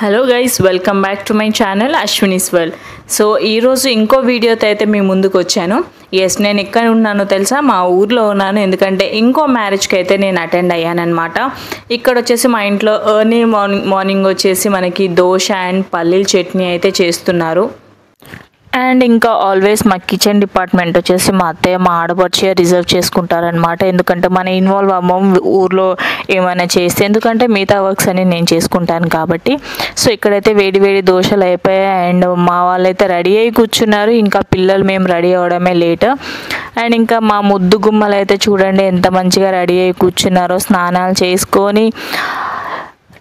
Hello guys, welcome back to my channel Ashwini's world. So ఈరోజు ఇంకో వీడియోతో అయితే మీ ముందుకు వచ్చాను. నేను ఎక్కడ ఉన్నానో తెలుసా? మా ఊర్లో ఉన్నాను. ఎందుకంటే ఇంకో మ్యారేజ్కి అయితే నేను అటెండ్ అయ్యానమాట. ఇక్కడ వచ్చేసి మా ఇంట్లో ఎర్లీ మార్నింగ్ వచ్చేసి మనకి దోశ అండ్ పల్లీల చట్నీ అయితే చేస్తున్నారు. అండ్ ఇంకా ఆల్వేస్ మా కిచెన్ డిపార్ట్మెంట్ వచ్చేసి మా అత్తయ్య మా ఆడపడిచే రిజర్వ్ చేసుకుంటారనమాట. ఎందుకంటే మన ఇన్వాల్వ్ అవ్వం ఊర్లో ఏమైనా చేస్తే, ఎందుకంటే మిగతా వర్క్స్ అని నేను చేసుకుంటాను కాబట్టి. సో ఇక్కడైతే వేడి వేడి దోశలు అయిపోయాయి అండ్ మా వాళ్ళైతే రెడీ అయ్యి కూర్చున్నారు. ఇంకా పిల్లలు మేము రెడీ అవ్వడమే లేట్. అండ్ ఇంకా మా ముద్దు గుమ్మలు అయితే చూడండి ఎంత మంచిగా రెడీ అయ్యి కూర్చున్నారో, స్నానాలు చేసుకొని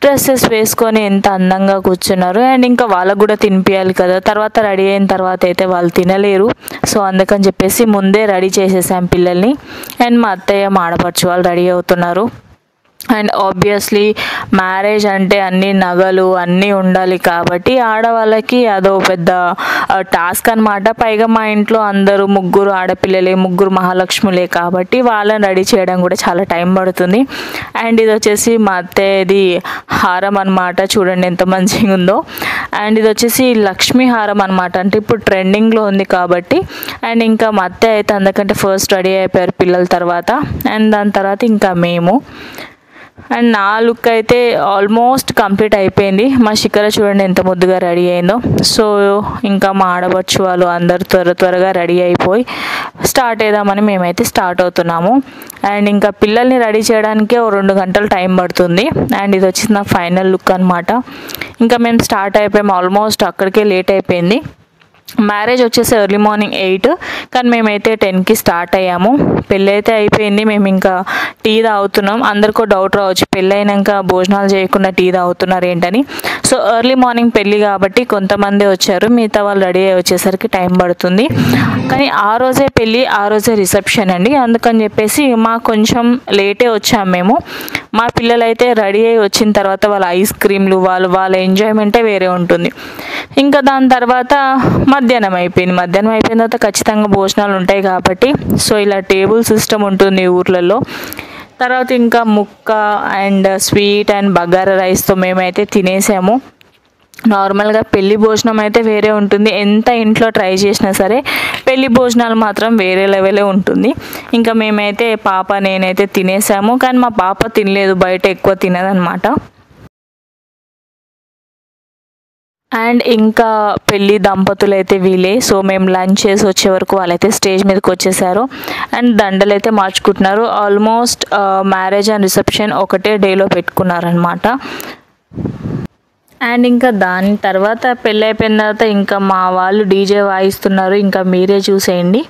డ్రెస్సెస్ వేసుకొని ఎంత అందంగా కూర్చున్నారు. అండ్ ఇంకా వాళ్ళకు కూడా తినిపించాలి కదా, తర్వాత రెడీ అయిన తర్వాత అయితే వాళ్ళు తినలేరు. సో అందుకని చెప్పేసి ముందే రెడీ చేసేసాం పిల్లల్ని. అండ్ మా అత్తయ్య మా ఆడపడుచు వాళ్ళు రెడీ అవుతున్నారు. అండ్ ఆబ్వియస్లీ మ్యారేజ్ అంటే అన్ని నగలు అన్నీ ఉండాలి కాబట్టి ఆడవాళ్ళకి అదో పెద్ద టాస్క్ అనమాట. పైగా మా ఇంట్లో అందరూ ముగ్గురు ఆడపిల్లలే, ముగ్గురు మహాలక్ష్ములే కాబట్టి వాళ్ళని రెడీ చేయడం కూడా చాలా టైం పడుతుంది. అండ్ ఇది వచ్చేసి మా అత్తయ్యది హారం అనమాట, చూడండి ఎంత మంచిగా ఉందో. అండ్ ఇది వచ్చేసి లక్ష్మీ హారం అనమాట, అంటే ఇప్పుడు ట్రెండింగ్లో ఉంది కాబట్టి. అండ్ ఇంకా మా అత్తయ్య అయితే అందుకంటే ఫస్ట్ రెడీ అయిపోయారు పిల్లల తర్వాత. అండ్ దాని తర్వాత ఇంకా మేము. అండ్ నా లుక్ అయితే ఆల్మోస్ట్ కంప్లీట్ అయిపోయింది. మా శిఖర చూడండి ఎంత ముద్దుగా రెడీ అయిందో. సో ఇంకా మా ఆడపడుచు వాళ్ళు అందరు త్వరగా రెడీ అయిపోయి స్టార్ట్ అయిదామని మేమైతే స్టార్ట్ అవుతున్నాము. అండ్ ఇంకా పిల్లల్ని రెడీ చేయడానికే 2 గంటలు టైం పడుతుంది. అండ్ ఇది వచ్చి నా ఫైనల్ లుక్ అనమాట. ఇంకా మేము స్టార్ట్ అయిపోయాము, ఆల్మోస్ట్ అక్కడికే లేట్ అయిపోయింది. మ్యారేజ్ వచ్చేసి ఎర్లీ మార్నింగ్ 8, కానీ మేమైతే 10కి స్టార్ట్ అయ్యాము. పెళ్ళి అయితే అయిపోయింది, మేము ఇంకా టీ తాగుతున్నాం. అందరికీ డౌట్ రావచ్చు, పెళ్ళి అయినాక భోజనాలు చేయకుండా టీ తాగుతున్నారు ఏంటని. సో ఎర్లీ మార్నింగ్ పెళ్ళి కాబట్టి కొంతమంది వచ్చారు, మిగతా వాళ్ళు రెడీ అయ్యి వచ్చేసరికి టైం పడుతుంది. కానీ ఆ రోజే పెళ్ళి, ఆ రోజే రిసెప్షన్ అండి. అందుకని చెప్పేసి మాకు కొంచెం లేటే వచ్చాము మేము. మా పిల్లలైతే రెడీ అయ్యి వచ్చిన తర్వాత వాళ్ళ ఐస్ క్రీమ్లు, వాళ్ళ ఎంజాయ్మెంటే వేరే ఉంటుంది. ఇంకా దాని తర్వాత మధ్యాహ్నం అయిపోయిన తర్వాత ఖచ్చితంగా భోజనాలు ఉంటాయి కాబట్టి సో ఇలా టేబుల్ సిస్టమ్ ఉంటుంది ఊర్లలో. తర్వాత ఇంకా ముక్క అండ్ స్వీట్ అండ్ బగారా రైస్తో మేమైతే తినేసాము. నార్మల్గా పెళ్లి భోజనం అయితే వేరే ఉంటుంది, ఎంత ఇంట్లో ట్రై చేసినా సరే పెళ్లి భోజనాలు మాత్రం వేరే లెవెలే ఉంటుంది. ఇంకా మేమైతే నేనైతే తినేసాము, కానీ మా పాప తినలేదు, బయట ఎక్కువ తినదనమాట. అండ్ ఇంకా పెళ్ళి దంపతులు అయితే వీళ్ళే. సో మేము లంచ్ చేసి వచ్చే వరకు వాళ్ళైతే స్టేజ్ మీదకి వచ్చేసారు అండ్ దండలు అయితే మార్చుకుంటున్నారు. ఆల్మోస్ట్ మ్యారేజ్ అండ్ రిసెప్షన్ ఒకటే డేలో పెట్టుకున్నారనమాట. అండ్ ఇంకా దాని తర్వాత పెళ్ళి అయిపోయిన తర్వాత ఇంకా మా వాళ్ళు డీజే వాయిస్తున్నారు, ఇంకా మీరే చూసేయండి.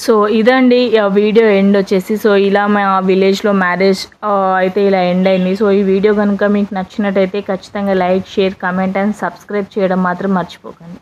సో ఇదండి వీడియో ఎండ్ వచ్చేసి. సో ఇలా మా విలేజ్లో మ్యారేజ్ అయితే ఇలా ఎండ్ అయింది. సో ఈ వీడియో కనుక మీకు నచ్చినట్టయితే ఖచ్చితంగా like, share, comment and subscribe చేయడం మాత్రం మర్చిపోకండి.